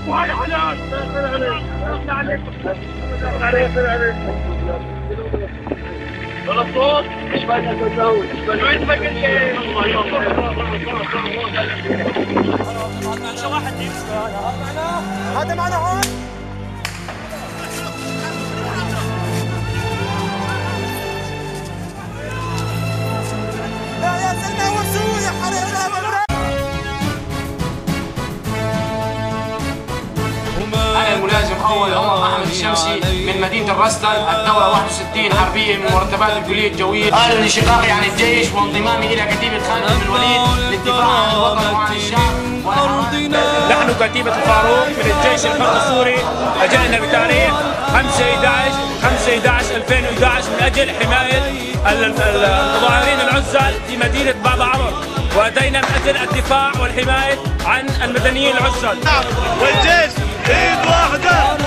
وهاي حلال غلطوك ايش بدك تسوي؟ وين بدك هذا معنا هون لا يا زلمه وسوي يا حرام. أنا الملازم أول عمر أحمد الشمسي من مدينة الرستل، الدورة 61 حربية من مرتبات الكلية الجوية. أعلن انشقاقي عن الجيش وانضمامي إلى كتيبة خالد بن الوليد للدفاع عن الوطن وعن الشعب. نحن كتيبة الفاروق من الجيش الحر السوري أجلنا بتاريخ 5/11/2011 من أجل حماية المتظاهرين العزل في مدينة باب عمر، وأتينا من أجل الدفاع والحماية عن المدنيين العزل. والجيش ايد واحدة.